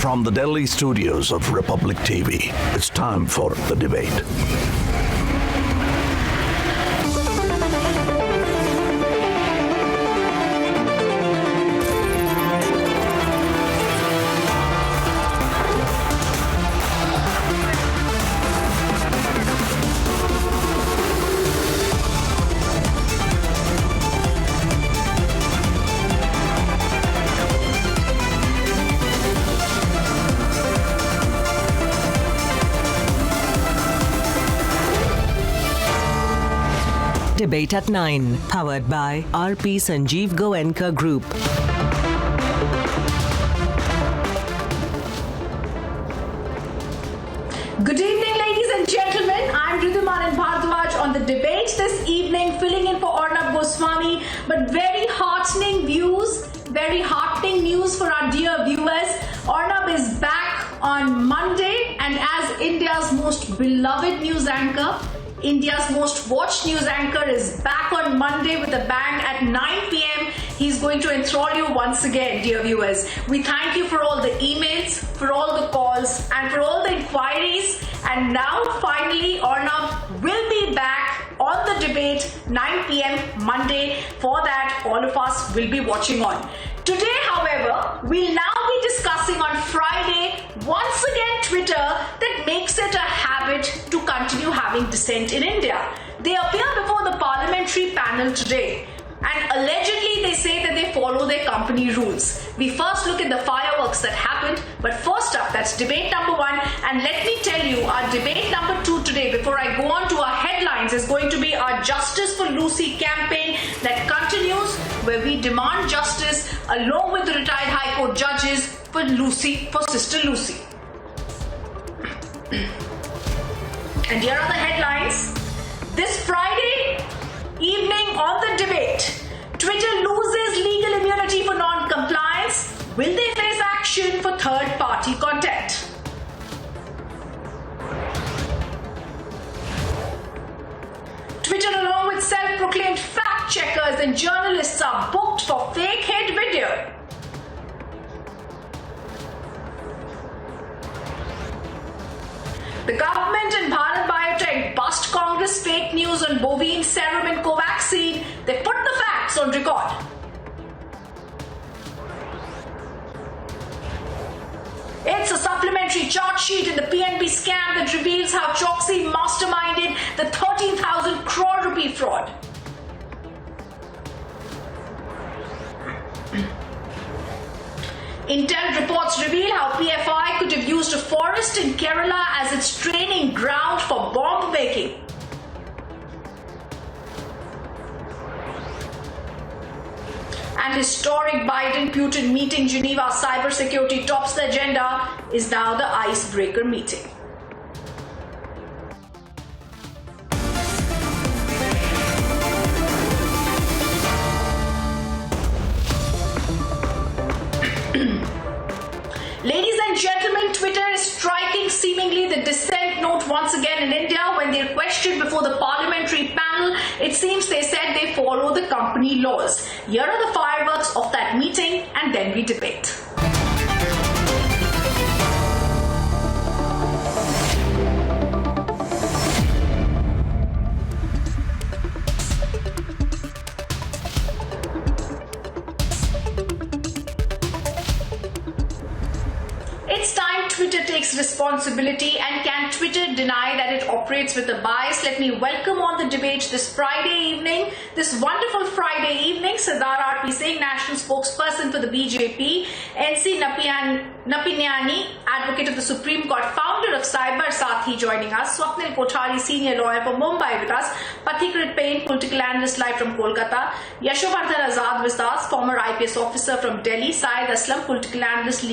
From the Delhi studios of Republic TV, it's time for The Debate. Debate at 9, powered by RP Sanjeev Goenka Group. Good evening, ladies and gentlemen. I'm Ridhumanan Bhardwaj on The Debate this evening, filling in for Arnab Goswami. But very heartening news for our dear viewers. Arnab is back on Monday, and as India's most beloved news anchor, India's most watched news anchor is back on Monday with a bang at 9 p.m. He's going to enthrall you once again, dear viewers. We thank you for all the emails, for all the calls, and for all the inquiries. And now, finally, Arnab will be back on The Debate, 9 p.m. Monday. For that, all of us will be watching on. Today, however, we'll now be discussing on Friday, once again, Twitter that makes it a habit to continue having dissent in India. They appear before the parliamentary panel today, and allegedly they say that they follow their company rules. We first look at the fireworks that happened, but first up, that's debate number 1. And let me tell you, our debate number 2 today, before I go on to our headlines, is going to be our Justice for Lucy campaign that continues, where we demand justice along with the retired High Court judges for Sister Lucy. And here are the headlines. This Friday evening on The Debate, Twitter loses legal immunity for non-compliance. Will they face action for third-party content? Twitter, along with self-proclaimed fact-checkers and journalists, are booked for fake hate video. The government and Bharat Biotech bust Congress fake news on bovine serum and Covaxin. They put the facts on record. It's a supplementary charge sheet in the PNB scam that reveals how Choksi masterminded the 13,000 crore rupee fraud. Intel reports reveal how PFI could have used a forest in Kerala as its training ground for bomb making. And historic Biden-Putin meeting, Geneva cybersecurity tops the agenda, is now the icebreaker meeting. Ladies and gentlemen, Twitter is striking seemingly the dissent note once again in India when they're questioned before the parliamentary panel. It seems they said they follow the company laws. Here are the fireworks of that meeting, and then we debate. It's time Twitter takes responsibility, and can Twitter deny that it operates with a bias? Let me welcome on The Debate this Friday evening, this wonderful Friday evening, Sardar RP Singh, National Spokesperson for the BJP, NC Napiniani, Advocate of the Supreme Court, founder of Cyber Sathi, joining us, Swapnil Kothari, Senior Lawyer for Mumbai with us, Pathikrit Payne, Political Analyst live from Kolkata, Yashovardhan Azad with us, former IPS Officer from Delhi, Syed Aslam, Political Analyst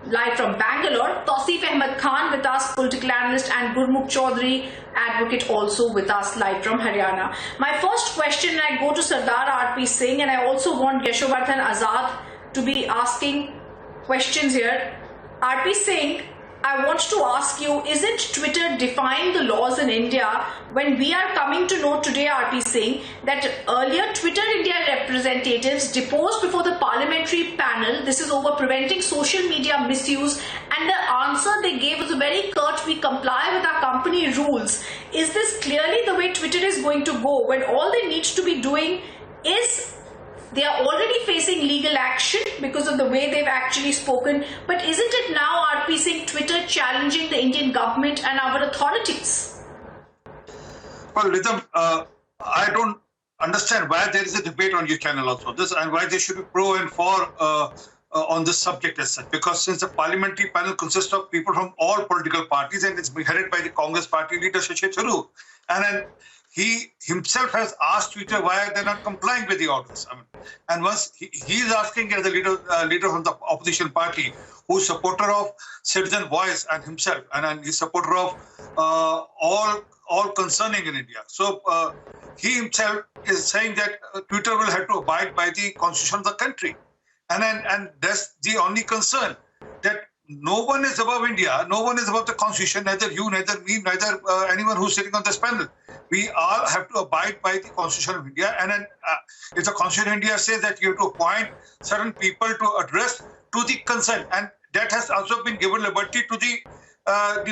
live from Bangalore, Tausif Ahmed Khan with us, Political Analyst, and Gurmukh Chaudhary, Advocate, also with us live from Haryana. My first question, I go to Sardar RP Singh, and I also want Yashovardhan Azad to be asking questions here. RP Singh, I want to ask you, isn't Twitter defying the laws in India when we are coming to know today, RP Singh, that earlier Twitter India representatives deposed before the parliamentary panel? This is over preventing social media misuse, and the answer they gave was very curt: we comply with our company rules. Is this clearly the way Twitter is going to go, when all they need to be doing is they are already facing legal action because of the way they've actually spoken? But isn't it now, RP Singh, Twitter challenging the Indian government and our authorities? Well, Rhythm, I don't understand why there is a debate on your channel also this, and why they should be pro and for on this subject as such. Because since the parliamentary panel consists of people from all political parties and it's headed by the Congress party leader Shashi Tharoor, and then he himself has asked Twitter why they're not complying with the orders. And once he is asking as the leader from the opposition party, who's supporter of Citizen Voice and himself, and he's supporter of all concerning in India. So he himself is saying that Twitter will have to abide by the constitution of the country, and that's the only concern, that no one is above India, no one is above the constitution, neither you, neither me, neither anyone who's sitting on this panel. We all have to abide by the constitution of India, and then if the constitution of India says that you have to appoint certain people to address to the concern, and that has also been given liberty to the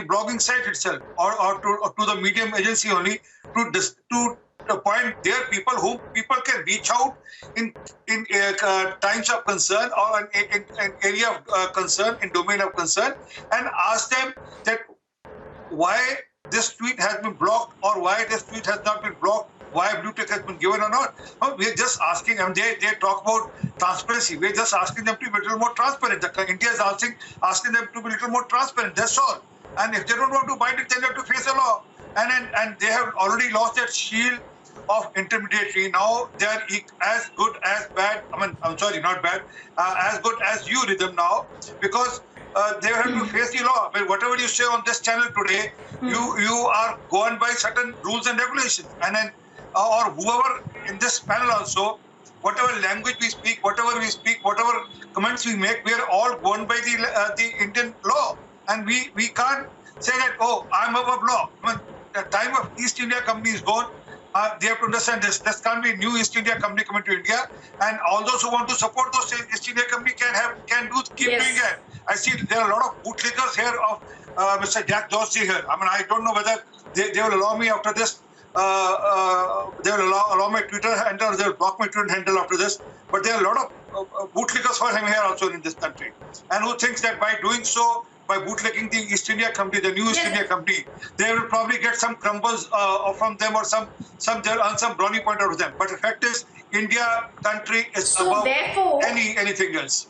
blogging site itself, or to the medium agency only, to appoint their people whom people can reach out in times of concern, or in area of concern, in domain of concern, and ask them that why this tweet has been blocked, or why this tweet has not been blocked, why blue tick has been given or not. No, we're just asking them. They talk about transparency. We're just asking them to be a little more transparent. India is asking them to be a little more transparent. That's all. And if they don't want to bind it, then they have to face the law. And they have already lost that shield of intermediary. Now they are as good as bad. I'm sorry, not bad. As good as you, Rhythm, now, because they have to face the law. I mean, whatever you say on this channel today, you are governed by certain rules and regulations, and then or whoever in this panel also, whatever language we speak, whatever comments we make, we are all governed by the Indian law, and we can't say that, oh, I'm above law. I mean, the time of East India Company is gone. They have to understand this. There can't be a new East India Company coming to India, and all those who want to support those East India Company can keep doing it. I see there are a lot of bootlickers here of Mr. Jack Dorsey here. I mean, I don't know whether they will allow me after this. They will allow my Twitter handle. They will block my Twitter handle after this. But there are a lot of bootlickers for him here also in this country, and who thinks that by doing so, by bootlicking the East India Company, the new East India Company, they will probably get some crumbles from them, or some they'll earn some brownie point out of them. But the fact is, India country is above anything else.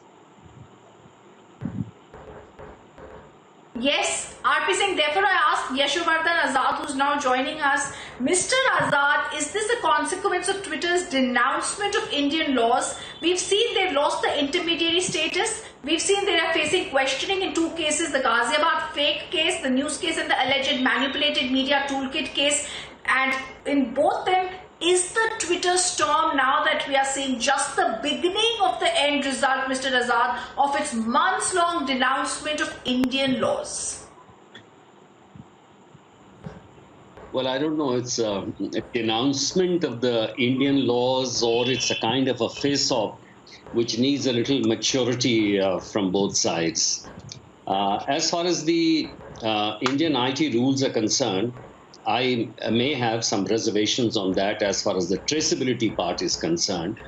Yes, RP Singh, therefore I asked Yashovardhan Azad, who's now joining us. Mr. Azad, is this a consequence of Twitter's denouncement of Indian laws? We've seen they've lost the intermediary status. We've seen they are facing questioning in two cases, the Ghaziabad fake case, the news case, and the alleged manipulated media toolkit case. And in both them, is the Twitter storm now that we are seeing just the beginning of the end result, Mr. Azad, of its months-long denouncement of Indian laws? Well, I don't know. It's a denouncement of the Indian laws, or it's a kind of a face-off which needs a little maturity from both sides. As far as the Indian IT rules are concerned, I may have some reservations on that as far as the traceability part is concerned.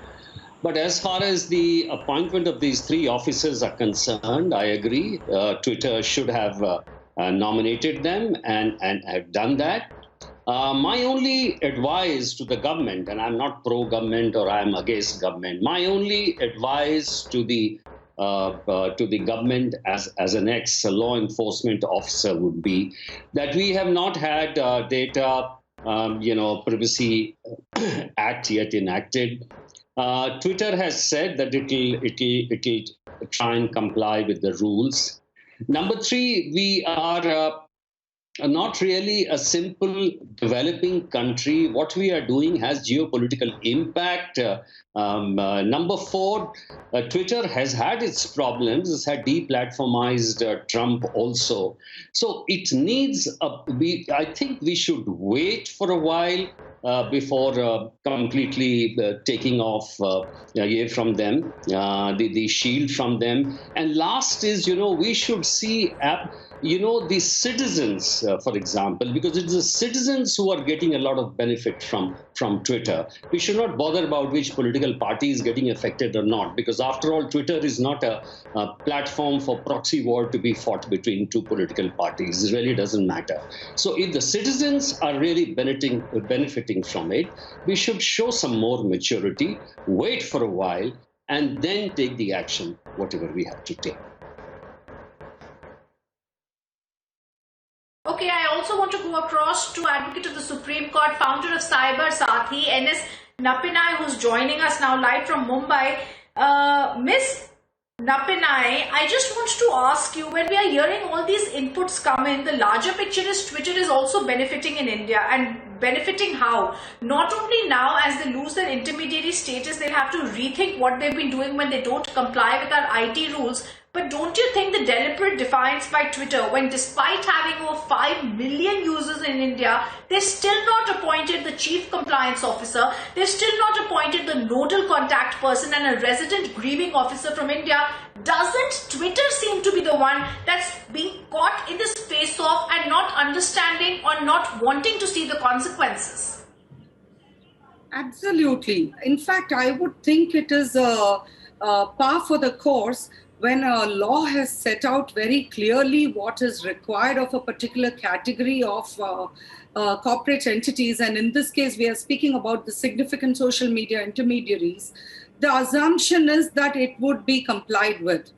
But as far as the appointment of these three officers are concerned, I agree. Twitter should have nominated them and have done that. My only advice to the government, and I'm not pro-government or I'm against government, my only advice to the government as an ex-law enforcement officer would be that we have not had data, Privacy Act yet enacted. Twitter has said that it'll try and comply with the rules. Number three, we are Not really a simple developing country. What we are doing has geopolitical impact. Number four, Twitter has had its problems. It's had deplatformized Trump also. So it needs I think we should wait for a while before completely taking off from them, the shield from them. And last is, we should see the citizens, for example, because it's the citizens who are getting a lot of benefit from Twitter. We should not bother about which political party is getting affected or not, because after all, Twitter is not a platform for proxy war to be fought between two political parties. It really doesn't matter. So if the citizens are really benefiting from it, we should show some more maturity, wait for a while, and then take the action, whatever we have to take. Okay, I also want to go across to Advocate of the Supreme Court, founder of Cyber Sathi, N.S. Napinai, who's joining us now live from Mumbai. Miss Napinai, I just want to ask you, when we are hearing all these inputs come in, the larger picture is Twitter is also benefiting in India, and benefiting how? Not only now as they lose their intermediary status, they'll have to rethink what they've been doing when they don't comply with our IT rules. But don't you think the deliberate defiance by Twitter, when despite having over 5 million users in India, they've still not appointed the chief compliance officer, they've still not appointed the nodal contact person and a resident grieving officer from India, doesn't Twitter seem to be the one that's being caught in this face-off and not understanding or not wanting to see the consequences? Absolutely. In fact, I would think it is a par for the course when a law has set out very clearly what is required of a particular category of corporate entities, and in this case, we are speaking about the significant social media intermediaries, the assumption is that it would be complied with.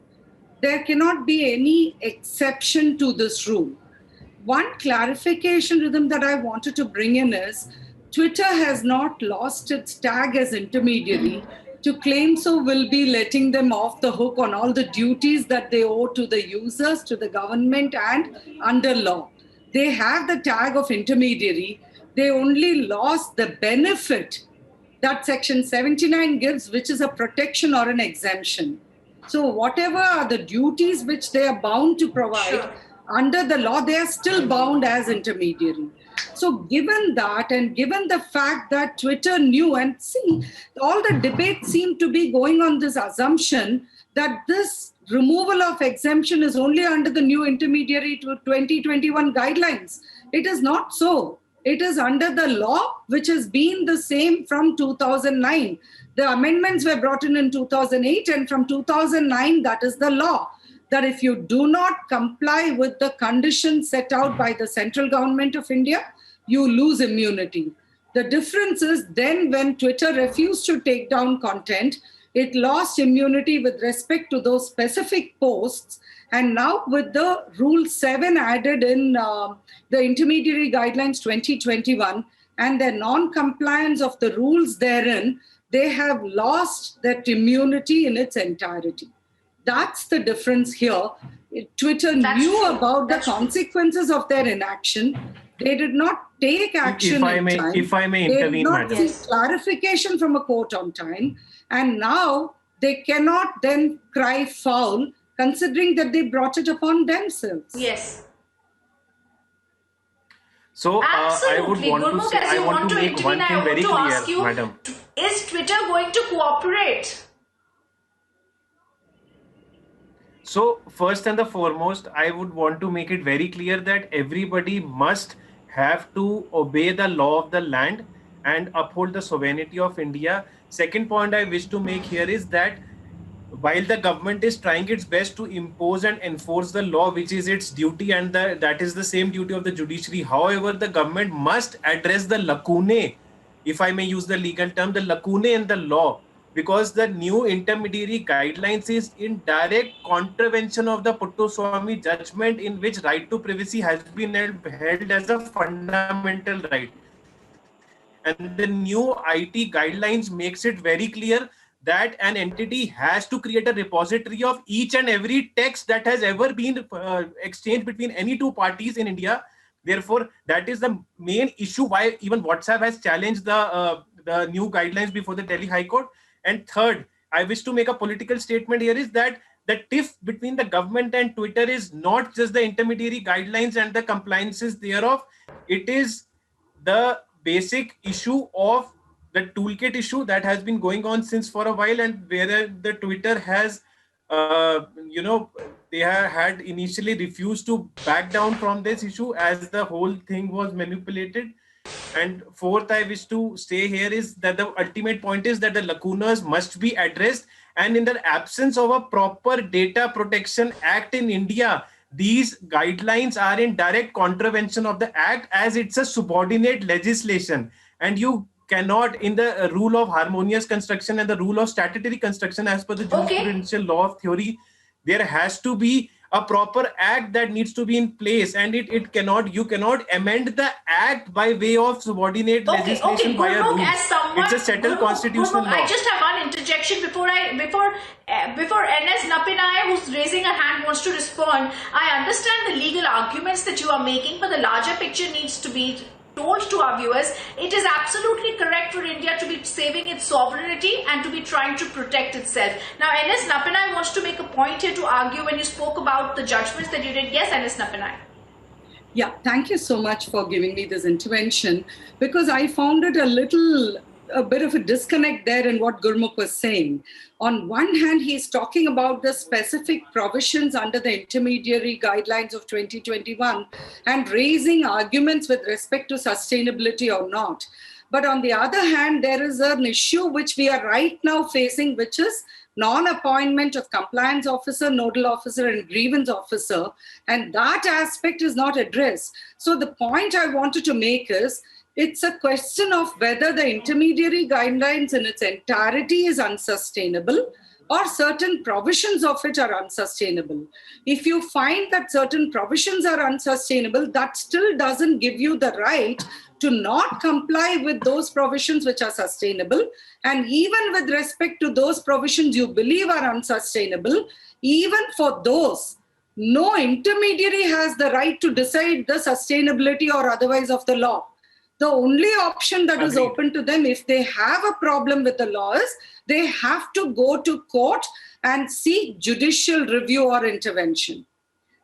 There cannot be any exception to this rule. One clarification, Rhythm, that I wanted to bring in is Twitter has not lost its tag as intermediary. To claim so will be letting them off the hook on all the duties that they owe to the users, to the government, and under law. They have the tag of intermediary. They only lost the benefit that Section 79 gives, which is a protection or an exemption. So whatever are the duties which they are bound to provide under the law, they are still bound as intermediary. So given that, and given the fact that Twitter knew, and see, all the debates seem to be going on this assumption that this removal of exemption is only under the new intermediary to 2021 guidelines. It is not so. It is under the law, which has been the same from 2009. The amendments were brought in 2008, and from 2009, that is the law, that if you do not comply with the conditions set out by the central government of India, you lose immunity. The difference is then when Twitter refused to take down content, it lost immunity with respect to those specific posts. And now with the Rule 7 added in the Intermediary Guidelines 2021 and the non-compliance of the rules therein, they have lost that immunity in its entirety. That's the difference here. Twitter knew about the consequences of their inaction. They did not take action if I may intervene, madam. They did not seek clarification from a court on time. And now they cannot then cry foul, considering that they brought it upon themselves. Yes. So I would want Gurmukh, to say, I want to make one thing very clear, madam. Is Twitter going to cooperate? So first and the foremost, I would want to make it very clear that everybody must have to obey the law of the land and uphold the sovereignty of India. Second point I wish to make here is that while the government is trying its best to impose and enforce the law, which is its duty, and that is the same duty of the judiciary, however, the government must address the lacunae, if I may use the legal term, the lacunae in the law, because the new intermediary guidelines is in direct contravention of the Puttaswamy judgment, in which right to privacy has been held as a fundamental right. And the new IT guidelines makes it very clear that an entity has to create a repository of each and every text that has ever been exchanged between any two parties in India, Therefore, that is the main issue why even WhatsApp has challenged the new guidelines before the Delhi High Court. And third, I wish to make a political statement here is that the tiff between the government and Twitter is not just the intermediary guidelines and the compliances thereof. It is the basic issue of the toolkit issue that has been going on since for a while, and where the Twitter has, they had initially refused to back down from this issue as the whole thing was manipulated. And fourth, I wish to say here is that the ultimate point is that the lacunas must be addressed. And in the absence of a proper data protection act in India, these guidelines are in direct contravention of the act, as it's a subordinate legislation. And you cannot, in the rule of harmonious construction and the rule of statutory construction as per the jurisprudential law of theory, there has to be a proper act that needs to be in place, and you cannot amend the act by way of subordinate legislation via rules. It's a settled constitutional law. I just have one interjection before NS Napinai, who's raising her hand, wants to respond. I understand the legal arguments that you are making, but the larger picture needs to be told to our viewers. It is absolutely correct for India to be saving its sovereignty and to be trying to protect itself. Now, NS Napinai wants to make a point here to argue when you spoke about the judgments that you did. Yes, NS Napinai. Yeah, thank you so much for giving me this intervention, because I found it a bit of a disconnect there in what Gurmukh was saying. On one hand, he's talking about the specific provisions under the intermediary guidelines of 2021 and raising arguments with respect to sustainability or not. But on the other hand, there is an issue which we are right now facing, which is non-appointment of compliance officer, nodal officer, and grievance officer. And that aspect is not addressed. So the point I wanted to make is, it's a question of whether the intermediary guidelines in its entirety is unsustainable or certain provisions of it are unsustainable. If you find that certain provisions are unsustainable, that still doesn't give you the right to not comply with those provisions which are sustainable. And even with respect to those provisions you believe are unsustainable, even for those, no intermediary has the right to decide the sustainability or otherwise of the law. The only option that is open to them, if they have a problem with the law, is they have to go to court and seek judicial review or intervention.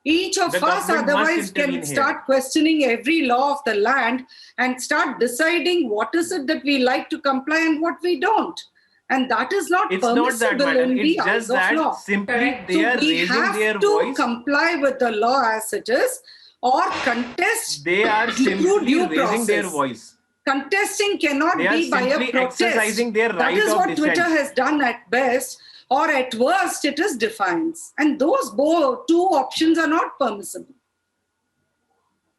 Each of us otherwise can start questioning every law of the land and start deciding what is it that we like to comply and what we don't. And that is not permissible in the eyes of law. Simply they are raising their voice. We have to comply with the law as it is, or contest. They are simply raising their voice. Contesting cannot be by a protest. Exercising their right that is what of Twitter has done at best, or at worst, it is defiance. And those two options are not permissible.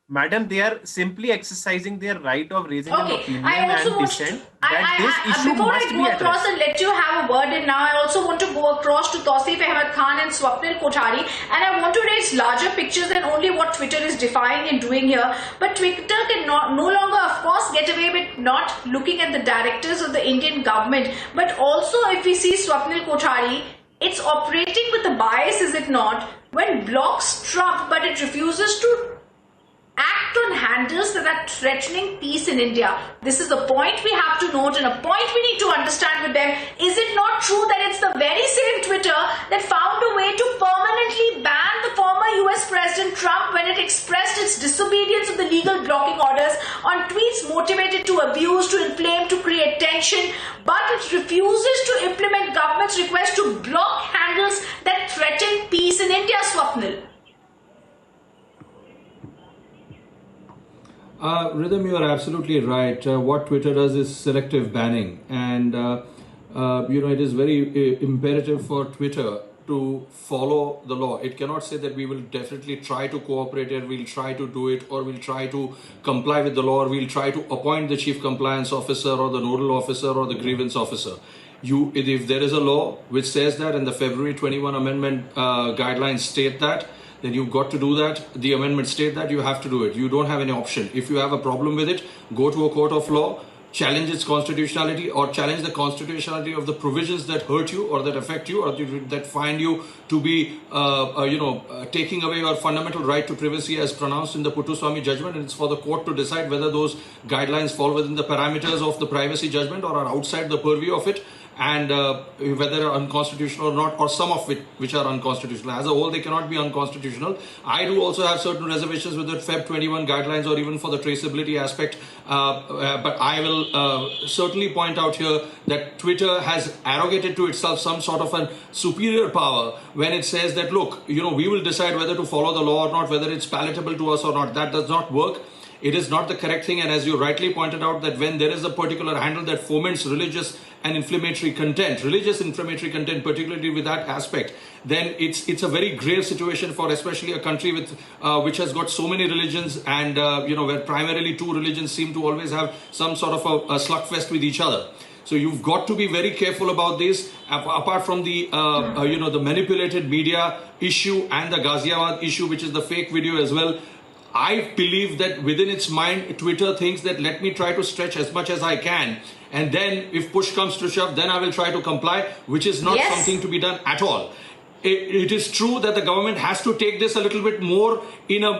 Madam, they are simply exercising their right of raising an opinion and dissent. Before I go across and let you have a word in now, I also want to go across to Tausif Ahmed Khan and Swapnil Kothari, and I want to raise larger pictures than only what Twitter is defying and doing here. But Twitter can no longer, of course, get away with not looking at the directives of the Indian government. But also, if we see Swapnil Kothari, it's operating with a bias, is it not? When blocks Trump, but it refuses to act on handles that are threatening peace in India. This is the point we have to note, and a point we need to understand with them. Is it not true that it's the very same Twitter that found a way to permanently ban the former US President Trump when it expressed its disobedience of the legal blocking orders on tweets motivated to abuse, to inflame, to create tension, but it refuses to implement government's request to block handles that threaten peace in India, Swapnil? Rhythm, you are absolutely right. What Twitter does is selective banning, and it is very imperative for Twitter to follow the law. It cannot say that we will definitely try to cooperate it, we'll try to do it, or we'll try to comply with the law, or we'll try to appoint the chief compliance officer or the nodal officer or the grievance officer. If there is a law which says that, and the February 21 amendment guidelines state that, then you've got to do that. The amendments state that you have to do it. You don't have any option. If you have a problem with it, go to a court of law, challenge its constitutionality or challenge the constitutionality of the provisions that hurt you or that affect you or that find you to be, taking away your fundamental right to privacy as pronounced in the Puttaswamy judgment. And it's for the court to decide whether those guidelines fall within the parameters of the privacy judgment or are outside the purview of it, and whether they're unconstitutional or not, or some of it which are unconstitutional. As a whole, they cannot be unconstitutional. I do also have certain reservations with the Feb 21 guidelines or even for the traceability aspect, but I will certainly point out here that Twitter has arrogated to itself some sort of a superior power when it says that, look, we will decide whether to follow the law or not, whether it's palatable to us or not. That does not work. It is not the correct thing. And as you rightly pointed out, that when there is a particular handle that foments religious and inflammatory content, particularly with that aspect, then it's a very grave situation for especially a country with which has got so many religions and, where primarily two religions seem to always have some sort of a slugfest with each other. So you've got to be very careful about this. Apart from the, the manipulated media issue and the Ghaziabad issue, which is the fake video as well, I believe that within its mind, Twitter thinks that let me try to stretch as much as I can. And then if push comes to shove, then I will try to comply, which is not something to be done at all. It is true that the government has to take this a little bit more in a,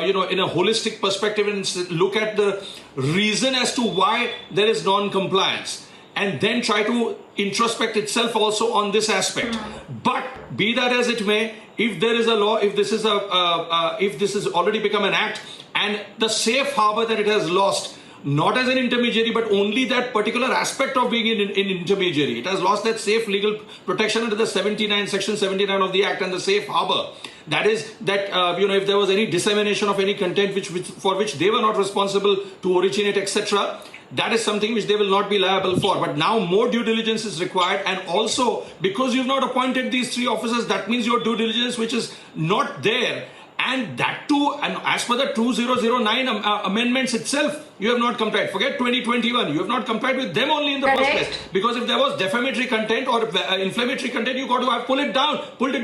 in a holistic perspective and look at the reason as to why there is non-compliance, and then try to introspect itself also on this aspect. But be that as it may, if there is a law, if this is if this has already become an act, and the safe harbor that it has lost, not as an intermediary, but only that particular aspect of being an intermediary, it has lost that safe legal protection under the section 79 of the act and the safe harbor. That is that, if there was any dissemination of any content for which they were not responsible to originate, etc., that is something which they will not be liable for. But now more due diligence is required, and also because you've not appointed these three officers, that means your due diligence which is not there, and that too, and as per the 2009 amendments itself, you have not complied. Forget 2021, you have not complied with them only in the first place, because if there was defamatory content or inflammatory content, you got to have pulled it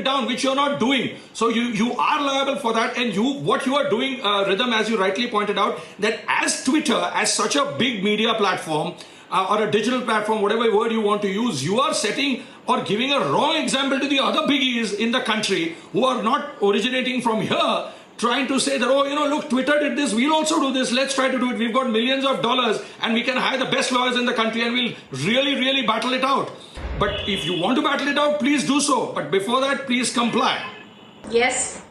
down, which you're not doing. So you are liable for that. And what you are doing, Rhythm, as you rightly pointed out, that as Twitter, as such a big media platform or a digital platform, whatever word you want to use, you are setting or giving a wrong example to the other biggies in the country who are not originating from here, trying to say that, look, Twitter did this, we'll also do this, let's try to do it. We've got millions of dollars and we can hire the best lawyers in the country and we'll really, really battle it out. But if you want to battle it out, please do so. But before that, please comply. Yes.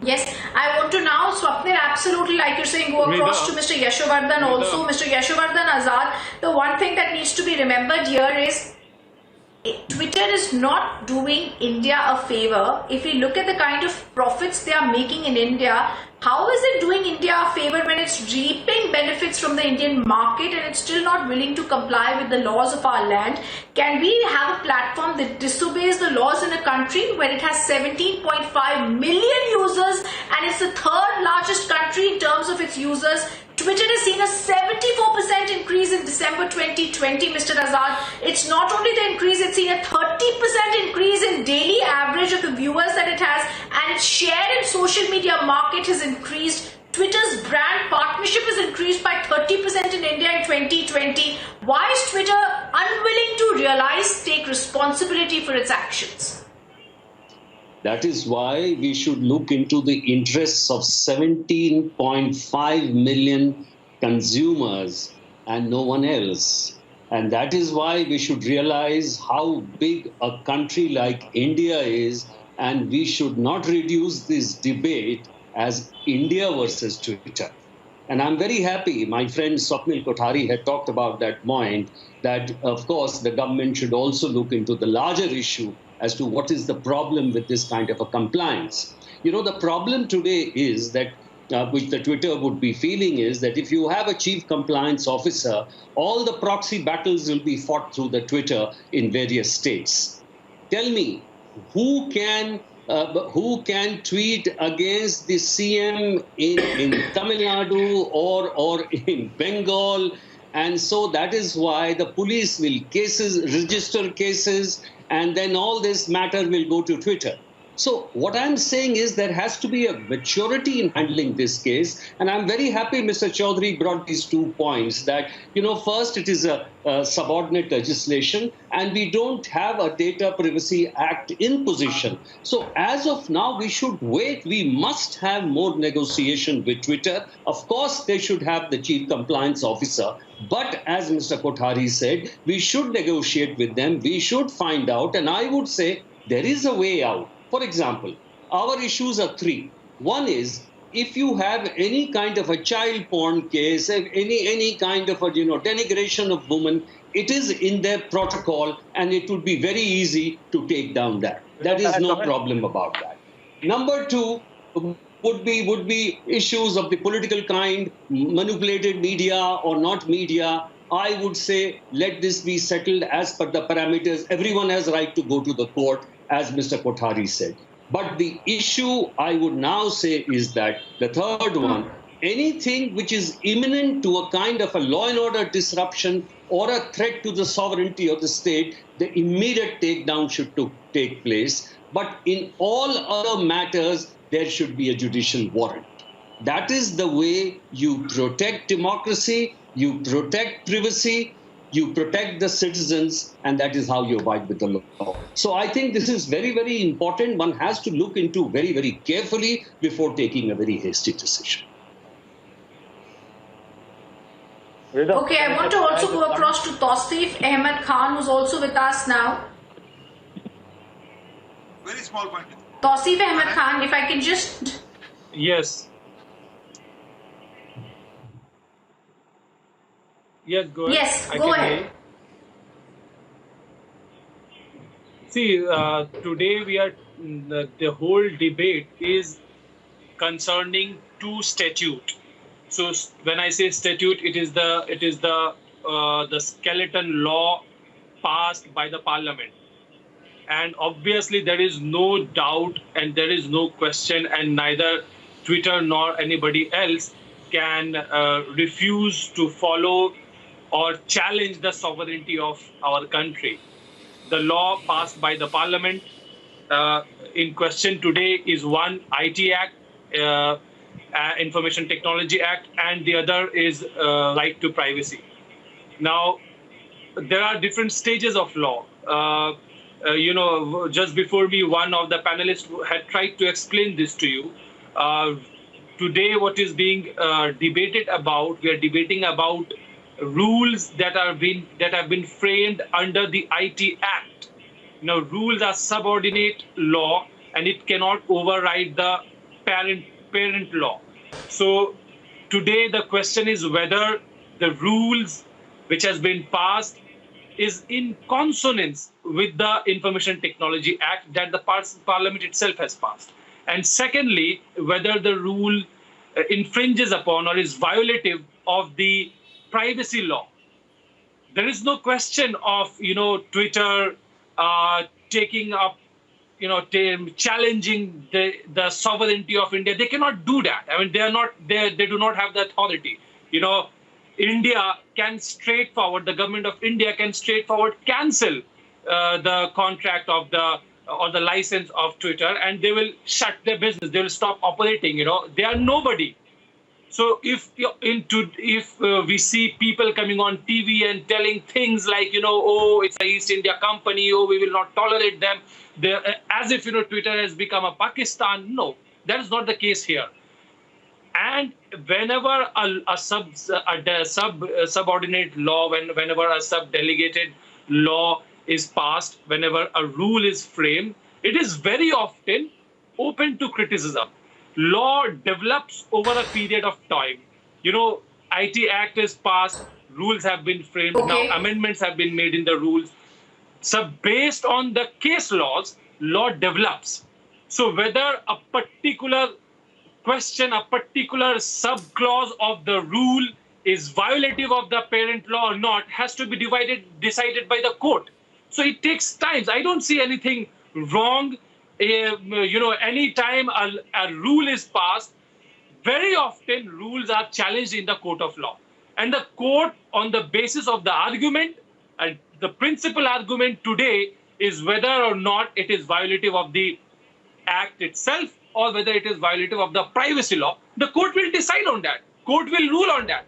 Yes, I want to now, Swapnil, absolutely, like you're saying, go across to Mr. Yashovardhan also. Mr. Yashovardhan Azad, the one thing that needs to be remembered here is Twitter is not doing India a favor. If we look at the kind of profits they are making in India, how is it doing India a favor when it's reaping benefits from the Indian market and it's still not willing to comply with the laws of our land? Can we have a platform that disobeys the laws in a country where it has 17.5 million users and it's the third largest country in terms of its users? Twitter has seen a 74% increase in December 2020, Mr. Azad. It's not only the increase, it's seen a 30% increase in daily average of the viewers that it has, and its share in social media market has increased. Twitter's brand partnership has increased by 30% in India in 2020. Why is Twitter unwilling to realize, take responsibility for its actions? That is why we should look into the interests of 17.5 million consumers and no one else. And that is why we should realize how big a country like India is, and we should not reduce this debate as India versus Twitter. And I'm very happy, my friend Swapnil Kothari had talked about that point, that of course the government should also look into the larger issue as to what is the problem with this kind of a compliance. The problem today is that, which the Twitter would be feeling, is that if you have a chief compliance officer, all the proxy battles will be fought through the Twitter in various states. Tell me, who can tweet against the CM in Tamil Nadu or in Bengal? And so that is why the police will register cases, and then all this matter will go to Twitter. So what I'm saying is there has to be a maturity in handling this case. And I'm very happy Mr. Chaudhary brought these 2 points that, first it is a subordinate legislation and we don't have a Data Privacy Act in position. So as of now, we should wait. We must have more negotiation with Twitter. Of course, they should have the chief compliance officer. But as Mr. Kothari said, we should negotiate with them. We should find out. And I would say there is a way out. For example, our issues are 3. One is, if you have any kind of a child porn case, any kind of a denigration of women, it is in their protocol, and it would be very easy to take down that. There is no problem about that. Number 2 would be issues of the political kind, manipulated media or not media. I would say let this be settled as per the parameters. Everyone has right to go to the court, as Mr. Kothari said. But the issue I would now say is that the third one, anything which is imminent to a kind of a law and order disruption or a threat to the sovereignty of the state, the immediate takedown should take place. But in all other matters, there should be a judicial warrant. That is the way you protect democracy, you protect privacy, you protect the citizens, and that is how you abide with the law. So I think this is very, very important. One has to look into very, very carefully before taking a very hasty decision. Okay, I want to also go across to Tausif Ahmed Khan, who's also with us now. Very small point. Tausif Ahmed Khan, if I can just... Yes. Yes, go ahead. Yes, go ahead. See, today the whole debate is concerning 2 statutes. So when I say statute, it is the skeleton law passed by the parliament. And obviously there is no doubt and there is no question, and neither Twitter nor anybody else can refuse to follow or challenge the sovereignty of our country. The law passed by the parliament in question today is one, IT Act, Information Technology Act, and the other is right to privacy. Now, there are different stages of law. Just before me, one of the panelists had tried to explain this to you. Today, what is being debated about, we are debating about rules that have been framed under the IT Act. Now, rules are subordinate law, and it cannot override the parent law. So today the question is whether the rules which has been passed is in consonance with the Information Technology Act that the Parliament itself has passed. And secondly, whether the rule infringes upon or is violative of the privacy law. There is no question of, Twitter taking up, challenging the sovereignty of India. They cannot do that. I mean, they do not have the authority. India can the government of India can straightforward cancel the contract of the license of Twitter, and they will shut their business. They will stop operating. They are nobody. So if we see people coming on TV and telling things like, oh, it's an East India company, oh, we will not tolerate them, as if, Twitter has become a Pakistan. No, that is not the case here. And whenever a subordinate law, whenever a sub-delegated law is passed, whenever a rule is framed, it is very often open to criticism. Law develops over a period of time. IT Act is passed, rules have been framed, now amendments have been made in the rules. So based on the case laws, law develops. So whether a particular question, a particular sub-clause of the rule is violative of the parent law or not has to be decided by the court. So it takes time. I don't see anything wrong. Any time a rule is passed, very often rules are challenged in the court of law. And the court, on the basis of the argument, and the principal argument today is whether or not it is violative of the act itself or whether it is violative of the privacy law. The court will decide on that. Court will rule on that.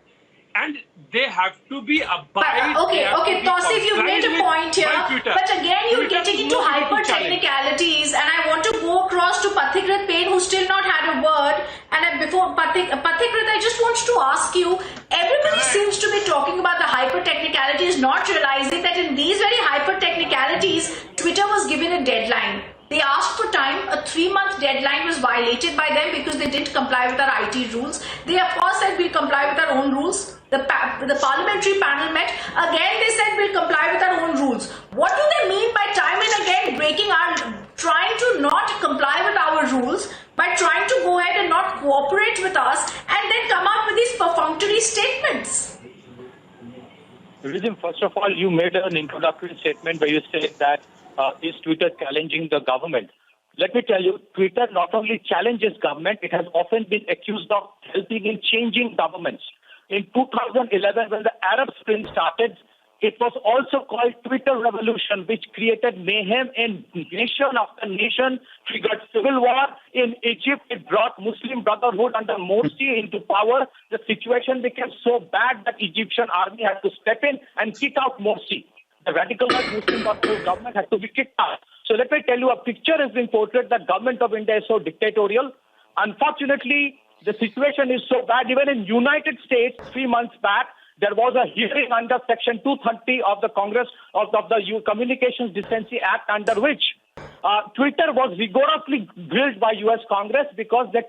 And they have to be abide. Okay, Tausif, you've made a point here. But again, you're getting into hyper technicalities, and I want to go across to Pathikrit Pain, who still not had a word. And before Pathikrit, I just want to ask you, everybody seems to be talking about the hyper technicalities, not realizing that in these very hyper technicalities, Twitter was given a deadline. They asked for time. A 3-month deadline was violated by them because they didn't comply with our IT rules. They, of course, said we'll comply with our own rules. The parliamentary panel met. Again, they said we'll comply with our own rules. What do they mean by time and again trying to not comply with our rules by trying to go ahead and not cooperate with us and then come out with these perfunctory statements? Rizim, first of all, you made an introductory statement where you said that is Twitter challenging the government? Let me tell you, Twitter not only challenges government, it has often been accused of helping in changing governments. In 2011, when the Arab Spring started, it was also called Twitter Revolution, which created mayhem in nation after nation, triggered civil war. In Egypt, it brought Muslim Brotherhood under Morsi into power. The situation became so bad that Egyptian army had to step in and kick out Morsi. The radicalized Muslim Brotherhood government had to be kicked out. So let me tell you, a picture has been portrayed that government of India is so dictatorial. Unfortunately, the situation is so bad. Even in United States, 3 months back, there was a hearing under Section 230 of the Congress of the Communications Decency Act, under which Twitter was rigorously grilled by U.S. Congress because they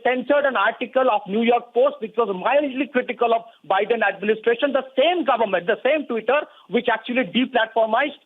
censored an article of New York Post which was mildly critical of Biden administration. The same government, the same Twitter, which actually deplatformized,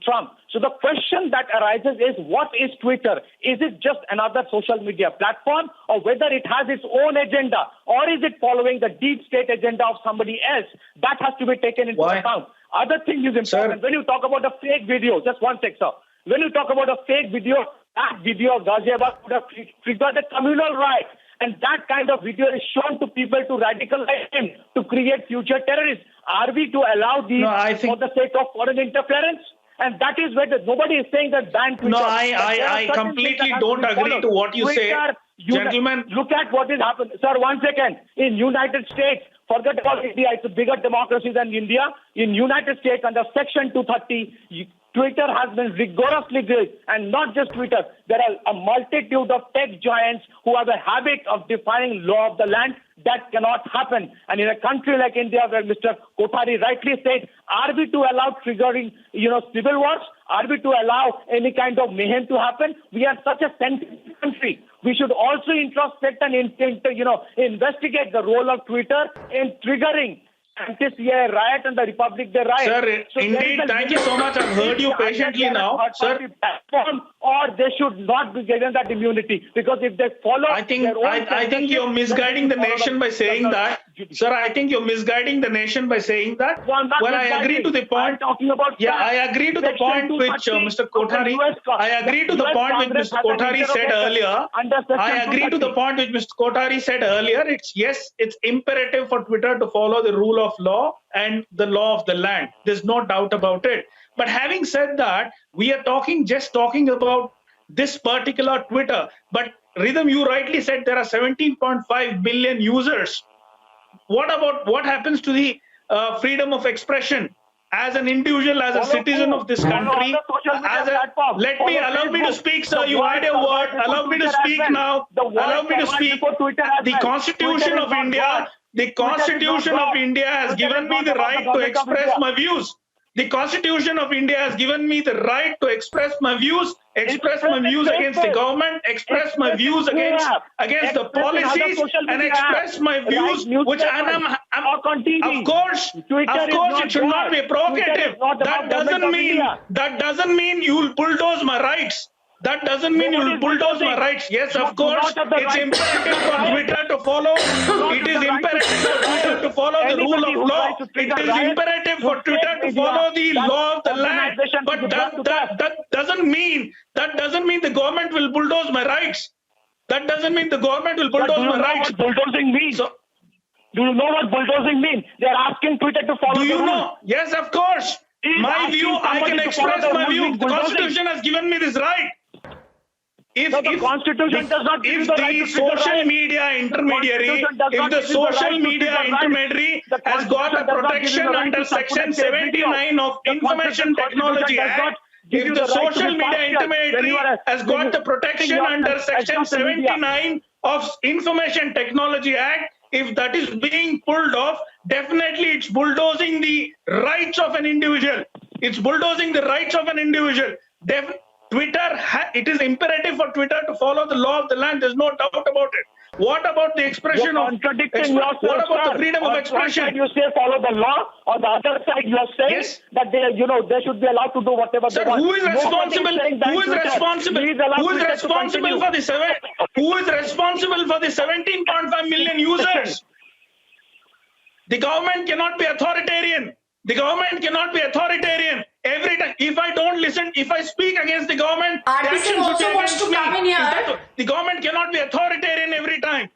Trump. So the question that arises is, what is Twitter? Is it just another social media platform, or whether it has its own agenda, or is it following the deep state agenda of somebody else? That has to be taken into account. Other thing is important. When you talk about a fake video, just one sec, sir. When you talk about a fake video, that video of Ghaziabad would have triggered a communal riot. And that kind of video is shown to people to radicalize him, to create future terrorists. Are we to allow these for the sake of foreign interference? And that is where nobody is saying that ban Twitter. No, I completely don't agree to what you say. Gentlemen, look at what is happening. Sir, 1 second. In United States, forget about India, it's a bigger democracy than India. In United States, under Section 230, Twitter has been rigorously grilled. And not just Twitter. There are a multitude of tech giants who have a habit of defying law of the land. That cannot happen. And in a country like India, where Mr. Kothari rightly said, are we to allow triggering, civil wars? Are we to allow any kind of mayhem to happen? We are such a sensitive country. We should also introspect and investigate the role of Twitter in triggering anti-CIA riot and the Republic Day riot. Sir, so indeed, thank you so much. I've heard you patiently now. Sir, or they should not be given that immunity, because if they follow, I think you're misguiding the nation by saying that. Sir, I think you're misguiding the nation by saying that. When I agree to the point, I agree to the point which Mr. Kothari, I agree to the point which Mr. Kothari said earlier. I agree to the point which Mr. Kothari said earlier. It's imperative for Twitter to follow the rule of law and the law of the land. There's no doubt about it. But having said that, we are just talking about this particular Twitter. But Rhythm, you rightly said there are 17.5 billion users. What happens to the freedom of expression as an individual, as a citizen of this country? Allow me to speak, sir. You had a word. Allow me to speak now. Allow me to speak. The Constitution of India. The Constitution of India has given me the right to express my views. The Constitution of India has given me the right to express my views against the government, express my views against the policies, and express my views, which of course, it should not be provocative. That doesn't mean you will bulldoze my rights. That doesn't mean you will bulldoze my rights. Yes, of course, it's imperative for Twitter to follow. It is imperative for Twitter to follow the rule of law. It is imperative for Twitter to follow the law of the land. But that doesn't mean the government will bulldoze my rights. That doesn't mean the government will bulldoze my rights. What bulldozing means? Do you know what bulldozing means? They are asking Twitter to follow. Do you know? Yes, of course. My view, I can express my view. The Constitution has given me this right. No, the Constitution does not give you the right to speak the social right. media intermediary, Constitution does if not the give you the social right to media speak the right. intermediary The has got a Constitution does not give you protection the right under to Section put a video. 79 of The Information Constitution Technology does not Act, give if you the the right to be social media partial when intermediary you are has got the protection under Section 79 of Information Technology Act, if that is being pulled off, definitely it's bulldozing the rights of an individual. It's bulldozing the rights of an individual. It is imperative for Twitter to follow the law of the land. There's no doubt about it. What about the expression You're of contradicting yourself, what about sir. the freedom On of one expression? side you say follow the law. On the other side you are saying Yes. that they should be allowed to do whatever Sir, they want. who is Nobody responsible? saying that Who is Twitter. responsible? Please allow Who is Twitter to responsible continue. for the Who is responsible for the 17.5 million users? The government cannot be authoritarian. The government cannot be authoritarian. Every time, if I don't listen, if I speak against the government, RP action Singh should also be wants against to me. come in here. Is that- The government cannot be authoritarian every time.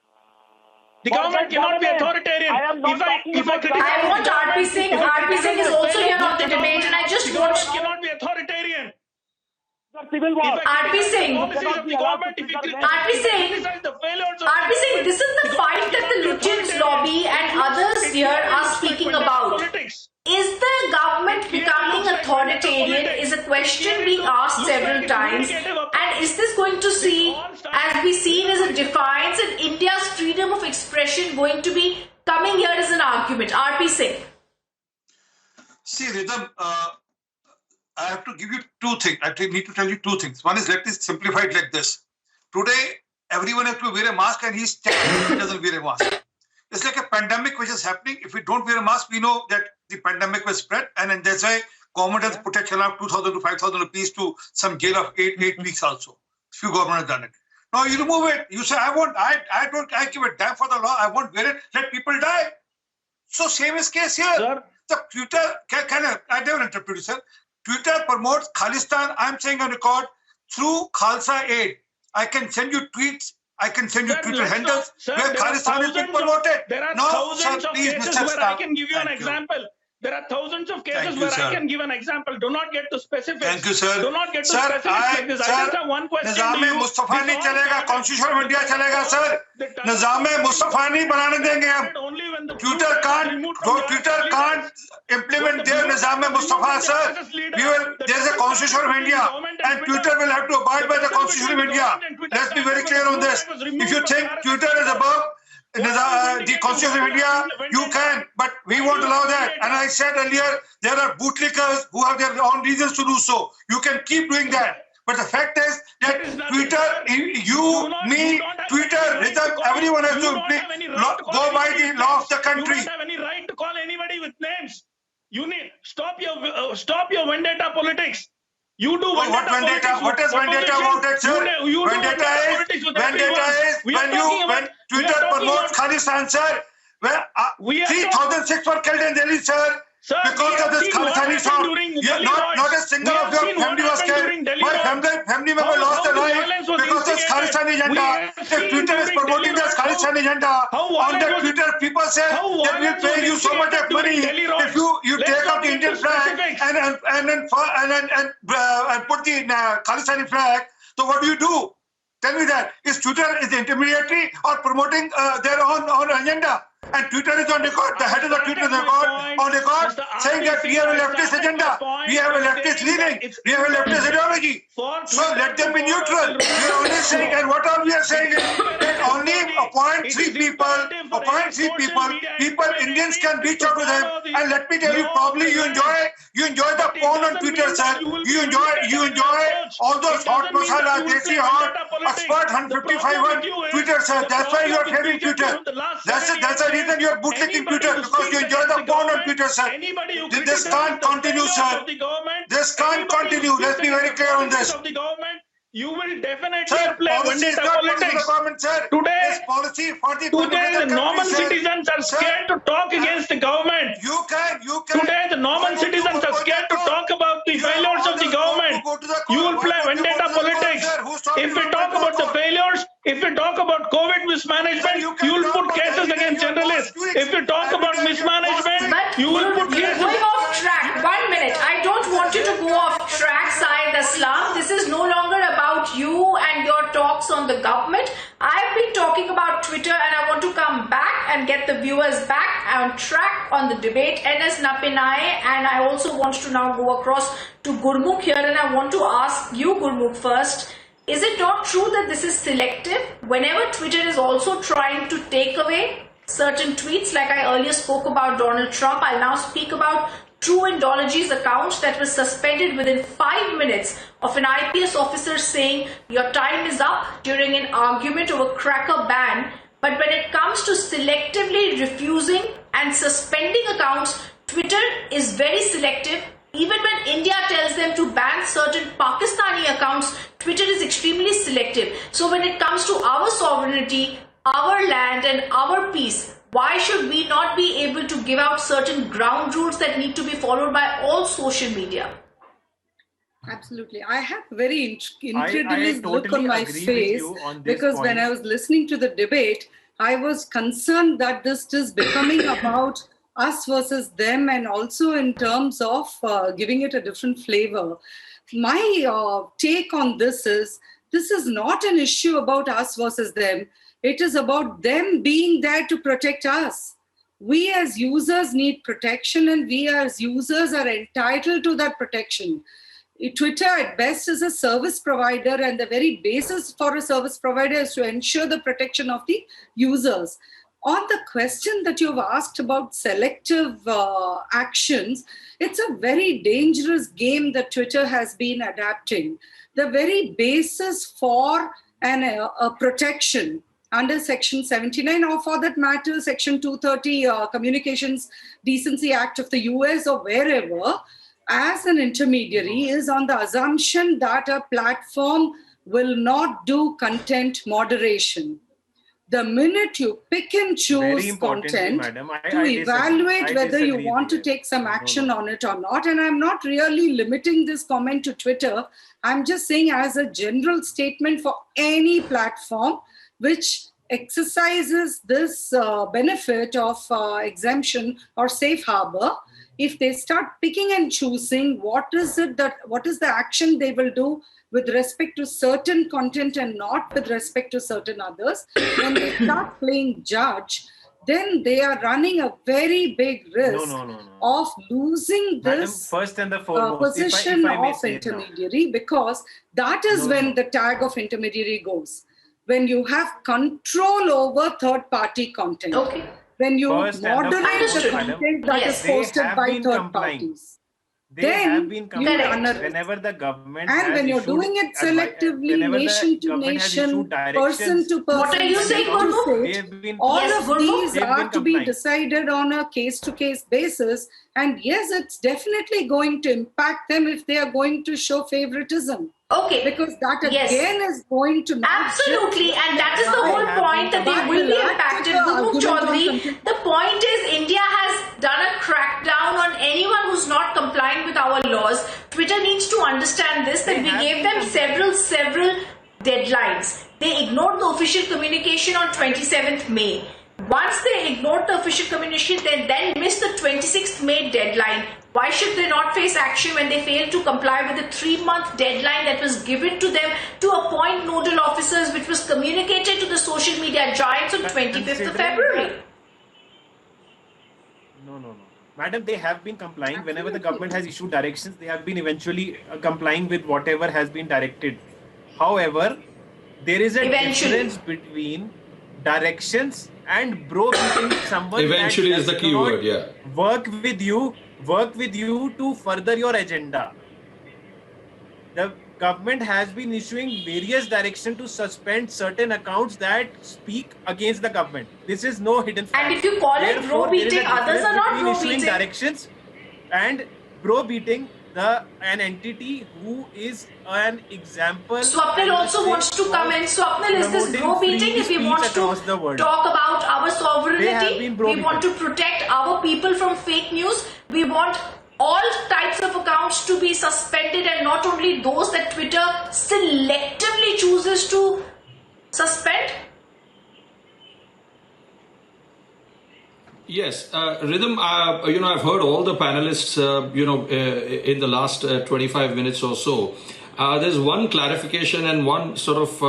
The government cannot be authoritarian. I am not talking about criticize- I want RP Singh. RP Singh is also here on the debate, and I just the want government cannot be authoritarian. Civil war. RP Singh. Policies of the government, if you RP Singh. criticize the failures of RP Singh, this is the fight that the Lutyens lobby and others here are speaking about. Politics. Is the government becoming authoritarian is a question being asked several times. And is this going to be seen as a defiance in India's freedom of expression going to be coming here as an argument? RP Singh. See, Rhythm, I have to give you two things. I need to tell you two things. One is, let me simplify it like this. Today, everyone has to wear a mask and he doesn't wear a mask. It's like a pandemic which is happening. If we don't wear a mask, we know that the pandemic will spread. And that's why government has put a challan of 2,000 to 5,000 rupees to some jail of 8 weeks also. Few government has done it. Now you remove it. You say, I give a damn for the law. I won't wear it. Let people die. So same is case here. Sir. The Twitter, I never interpret it, sir. Twitter promotes Khalistan, I'm saying on record, through Khalsa Aid. I can send you tweets, I can send you Sir, Twitter let's handles not- where sir, Khalistan is being there are promoted. There are No, thousands sir, of please, cases Mr. where I Staff. can give you an Thank you. example. There are thousands of cases Thank you, where sir. I can give an example. Do not get to specifics. Thank you, sir. Do not get to Sir, specifics like this. I just have one question to Nizam-e you. Mustafa This नहीं all चलेगा, started- Constitution of India चलेगा, sir. The time- Nizam-e Mustafa नहीं बनाने देंगे हम. Only when the Twitter truth is can't, removed from your Twitter leader. can't implement their Nizam-e Mustafa, sir. There's a Constitution of India, and Twitter will have to abide by the Constitution of India. Let's be very clear on this. If you think Twitter is above the Constitution of India, you can, but we won't allow that. And I said earlier, there are bootlickers who have their own reasons to do so. You can keep doing that. But the fact is that Twitter, you, me, Twitter, everyone has to go by the law of the country. You don't have any right to call anybody with names. You need stop your vendetta politics. You do What vendetta? What is vendetta about it, sir? Vendetta is when Twitter promotes Khalistan, sir. Where 3,006 were killed in Delhi, sir. Sir, Because of this Khalistani song, not a single of your family was killed. My family member lost their life because of this Khalistani agenda. If Twitter is promoting this Khalistani agenda, on the Twitter people say that we'll pay you so much of money if you take out the Indian flag and put the Khalistani flag. So what do? Tell me that. Is Twitter is the intermediary or promoting their own agenda? And Twitter is on record, the head of the Twitter is on record saying that we have a leftist agenda, we have a leftist leaning, we have a leftist ideology. So let them be neutral. We are only saying, and what all we are saying is that only appoint three people, Indians can reach out to them. And let me tell you, probably you enjoy the porn on Twitter, sir. You enjoy all those hot masala, desi hot, expert 155 on Twitter, sir. That's why you are favoring Twitter. That's the reason you are bootlicking Twitter, because you enjoy the porn on Twitter, sir. This can't continue, sir. This can't continue. Let's be very clear on this. You will definitely Sir, play policy is vendetta not politics. government, sir. Today, It's policy for the the normal citizens are scared to talk against the government. You can. Today, the normal citizens are scared to talk about the failures of the government. You will play vendetta politics. If we talk about the failures, if we talk about COVID mismanagement, you will put cases against journalists. If we talk about mismanagement, But you will put you're cases. going off track. 1 minute. I don't want you to go off track, Syed Aslam. This is no longer about you and your talks on the government. I've been talking about Twitter, and I want to come back and get the viewers back on track on the debate. NS Napinai, and I also want to now go across to Gurmukh here, and I want to ask you, Gurmukh, first. Is it not true that this is selective? Whenever Twitter is also trying to take away certain tweets, like I earlier spoke about Donald Trump, I'll now speak about True Indology's account that was suspended within 5 minutes of an IPS officer saying your time is up during an argument over cracker ban. But when it comes to selectively refusing and suspending accounts, Twitter is very selective. Even when India tells them to ban certain Pakistani accounts, Twitter is extremely selective. So when it comes to our sovereignty, our land and our peace, why should we not be able to give out certain ground rules that need to be followed by all social media? Absolutely. I have very incredulous totally look on my agree face with you on this because when point. I was listening to the debate, I was concerned that this is becoming about us versus them, and also in terms of giving it a different flavor. My take on this is not an issue about us versus them. It is about them being there to protect us. We as users need protection, and we as users are entitled to that protection. Twitter at best is a service provider, and the very basis for a service provider is to ensure the protection of the users. On the question that you've asked about selective actions, it's a very dangerous game that Twitter has been adapting. The very basis for a protection under Section 79, or for that matter, Section 230 Communications Decency Act of the US or wherever, as an intermediary, is on the assumption that a platform will not do content moderation. The minute you pick and choose content to evaluate whether you want to take some action on it or not, and I'm not really limiting this comment to Twitter, I'm just saying as a general statement for any platform which exercises this benefit of exemption or safe harbor, if they start picking and choosing what is the action they will do with respect to certain content and not with respect to certain others, when they start playing judge, then they are running a very big risk of losing this first and the foremost, position if I may of say intermediary, because that is when the tag of intermediary goes. When you have control over third-party content. Okay. When you First and the moderate the foremost, content that is posted by third parties. They have Then been you complying run a risk. whenever the government And has when you're issued doing it selectively, whenever the nation to government has nation, issued person to directions, person, What are you saying, state to Gurmukh? they state, have been all Yes, of Gurmukh. these They've are been to be complying. decided on a case-to-case basis. And yes, it's definitely going to impact them if they are going to show favoritism. Okay. Because that Yes. again is going to not Absolutely, just- and that is the whole point, that they But will be will add to impacted. the Gurmukh argument on Chaudhary, content. the point is India has done a crackdown on anyone who's not complying with our laws. Twitter needs to understand this, that They we have gave been them complying. several deadlines. They ignored the official communication on 27th May. Once they ignored the official communication, they then missed the 26th May deadline. Why should they not face action when they fail to comply with the 3-month deadline that was given to them to appoint nodal officers, which was communicated to the social media giants on 25th of February? No. Madam, they have been complying. Whenever the government has issued directions, they have been eventually complying with whatever has been directed. However, there is a difference between directions and browbeating someone. Eventually that is the does key not word, yeah. Work with you to further your agenda. The government has been issuing various directions to suspend certain accounts that speak against the government. This is no hidden fact. And if you call it Therefore, there is a bro-beating, others difference are not between issuing bro-beating. directions and bro-beating an entity who is an example. Swapnil also wants to come in. Swapnil, is this bro-beating? If we want to talk about our sovereignty, we want to protect our people from fake news, we want all types of accounts to be suspended, and not only those that Twitter selectively chooses to suspend. Yes, Rhythm, I've heard all the panelists, in the last 25 minutes or so. There's one clarification and one sort of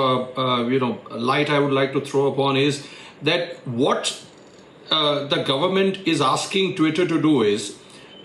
light I would like to throw upon is that what the government is asking Twitter to do is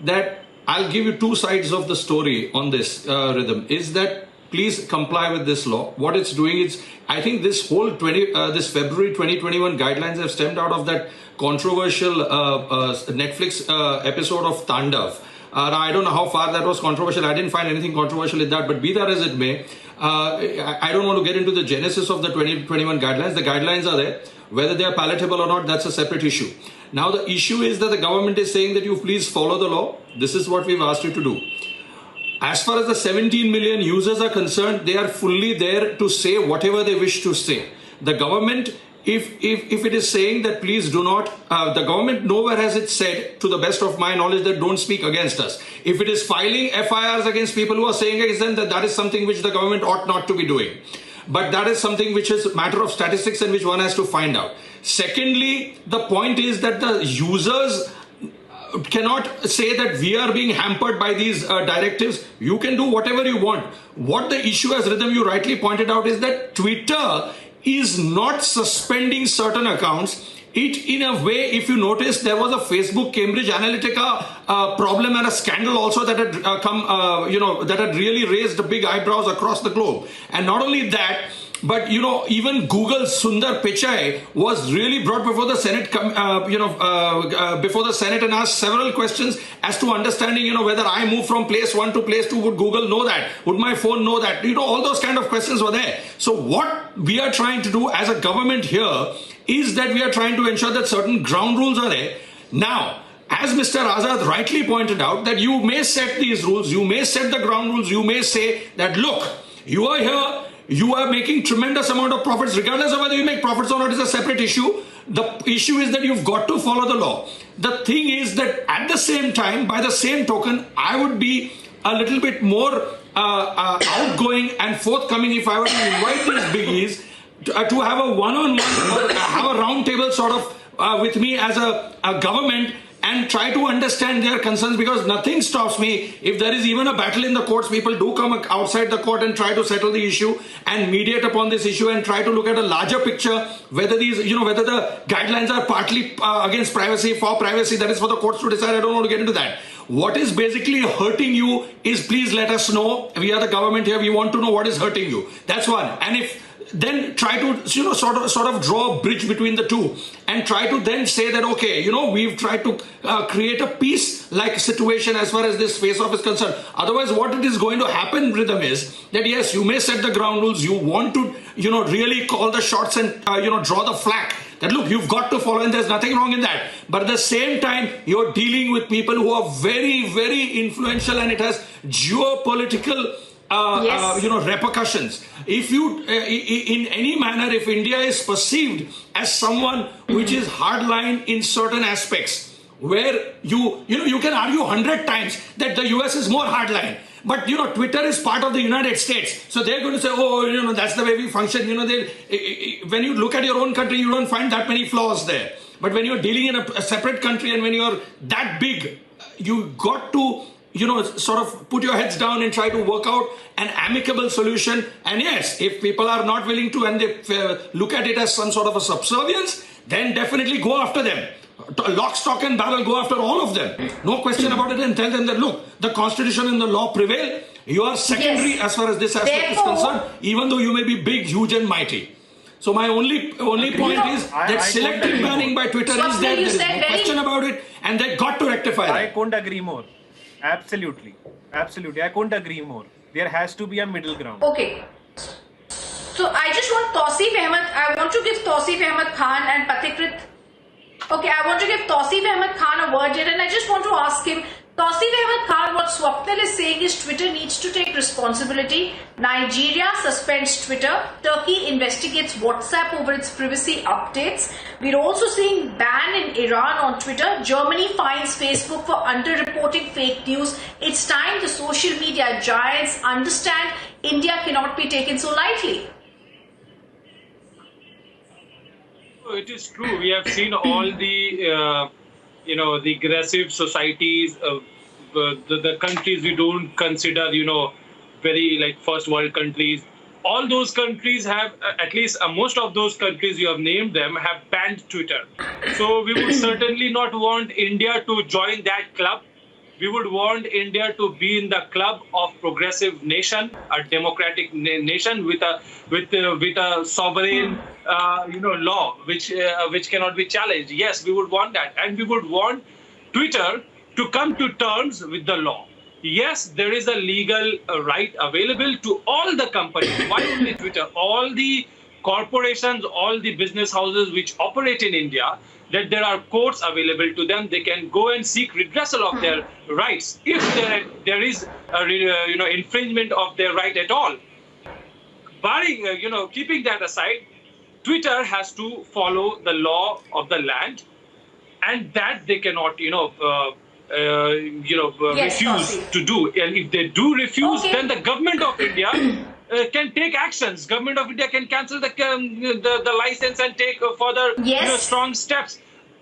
that I'll give you two sides of the story on this rhythm is that please comply with this law. What it's doing is, I think this whole this February 2021 guidelines have stemmed out of that controversial Netflix episode of Tandav. I don't know how far that was controversial. I didn't find anything controversial in that, but be that as it may, I don't want to get into the genesis of the 2021 guidelines. The guidelines are there. Whether they are palatable or not, that's a separate issue. Now, the issue is that the government is saying that you please follow the law. This is what we've asked you to do. As far as the 17 million users are concerned, they are fully there to say whatever they wish to say. The government, if it is saying that please do not, the government nowhere has it said, to the best of my knowledge, that don't speak against us. If it is filing FIRs against people who are saying against them, that is something which the government ought not to be doing. But that is something which is a matter of statistics and which one has to find out. Secondly, the point is that the users cannot say that we are being hampered by these directives. You can do whatever you want. What the issue, as Rhythm you rightly pointed out, is that Twitter is not suspending certain accounts. It, in a way, if you notice, there was a Facebook Cambridge Analytica problem and a scandal also that had that had really raised big eyebrows across the globe. And not only that, but even Google's Sundar Pichai was really brought before the Senate, before the Senate and asked several questions as to understanding, whether I move from place 1 to place 2, would Google know that? Would my phone know that? All those kind of questions were there. So what we are trying to do as a government here is that we are trying to ensure that certain ground rules are there. Now, as Mr. Azad rightly pointed out, that you may set these rules, you may set the ground rules, you may say that, look, you are here, you are making tremendous amount of profits, regardless of whether you make profits or not is a separate issue. The issue is that you've got to follow the law. The thing is that at the same time, by the same token, I would be a little bit more outgoing and forthcoming if I were to invite these biggies to have a one-on-one or have a round table sort of with me as a government and try to understand their concerns, because nothing stops me. If there is even a battle in the courts, people do come outside the court and try to settle the issue and mediate upon this issue and try to look at a larger picture, whether these, whether the guidelines are partly against privacy, for privacy, that is for the courts to decide. I don't want to get into that. What is basically hurting you is, please let us know. We are the government here. We want to know what is hurting you. That's one. And if then try to sort of draw a bridge between the two and try to then say that, okay, we've tried to create a peace-like situation as far as this face-off is concerned. Otherwise, what it is going to happen, Rhythm, is that yes, you may set the ground rules, you want to really call the shots and draw the flag that, look, you've got to follow, and there's nothing wrong in that. But at the same time, you're dealing with people who are very, very influential, and it has geopolitical repercussions. If you, in any manner, if India is perceived as someone which is hardline in certain aspects, where you can argue 100 times that the US is more hardline, but Twitter is part of the United States, so they're going to say, oh, that's the way we function. When you look at your own country, you don't find that many flaws there. But when you're dealing in a separate country and when you're that big, you got to sort of put your heads down and try to work out an amicable solution. And yes, if people are not willing to, and they look at it as some sort of a subservience, then definitely go after them. Lock, stock and barrel, go after all of them. No question about it, and tell them that, look, the constitution and the law prevail. You are secondary as far as this aspect is concerned, even though you may be big, huge and mighty. So my only point is that selective banning by Twitter is there. There is no question about it, and they got to rectify that. I couldn't agree more. Absolutely. I couldn't agree more. There has to be a middle ground. Okay. So I just want I want to give Tausif Ahmed Khan and Pathikrit. Okay, I want to give Tausif Ahmed Khan a word here, and I just want to ask him, Tausif Ahmed Khan, what Swapnil is saying is Twitter needs to take responsibility. Nigeria suspends Twitter. Turkey investigates WhatsApp over its privacy updates. We're also seeing ban in Iran on Twitter. Germany fines Facebook for underreporting fake news. It's time the social media giants understand India cannot be taken so lightly. It is true. We have seen all the the aggressive societies, the countries we don't consider, very like first world countries. All those countries have, at least most of those countries you have named them, have banned Twitter. So we would certainly not want India to join that club. We would want India to be in the club of progressive nation, a democratic nation with a sovereign, law which cannot be challenged. Yes, we would want that, and we would want Twitter to come to terms with the law. Yes, there is a legal right available to all the companies. Why only Twitter? All the corporations, all the business houses which operate in India, that there are courts available to them. They can go and seek redressal of their rights if there is a infringement of their right at all. Barring, keeping that aside, Twitter has to follow the law of the land, and that they cannot, refuse to do. And if they do refuse, then the government of India can take actions. Government of India can cancel the license and take further strong steps,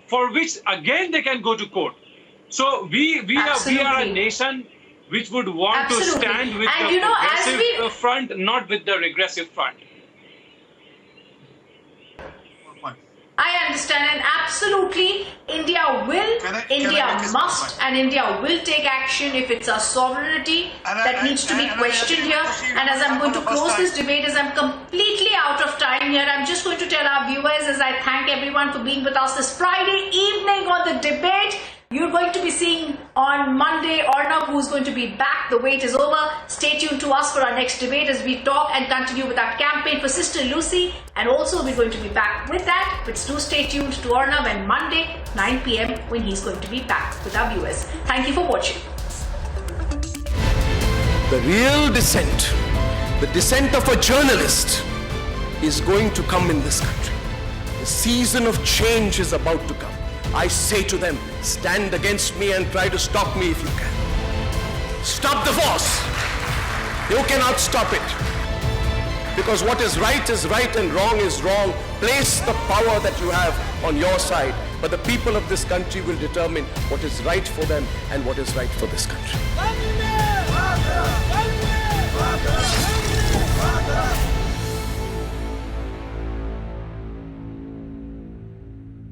for which again they can go to court. So we are a nation which would want to stand with the progressive front, not with the regressive front. I understand, and absolutely, India must and India will take action if it's our sovereignty that needs to be questioned here. And as I'm going to close this debate, as I'm completely out of time here, I'm just going to tell our viewers, as I thank everyone for being with us this Friday evening on the debate. You're going to be seeing on Monday Arnab, who's going to be back. The wait is over. Stay tuned to us for our next debate as we talk and continue with our campaign for Sister Lucy. And also, we're going to be back with that. But do stay tuned to Arnab and Monday, 9 p.m. when he's going to be back with our viewers. Thank you for watching. The real dissent, the dissent of a journalist, is going to come in this country. The season of change is about to come. I say to them, stand against me and try to stop me if you can. Stop the force. You cannot stop it. Because what is right and wrong is wrong. Place the power that you have on your side. But the people of this country will determine what is right for them and what is right for this country.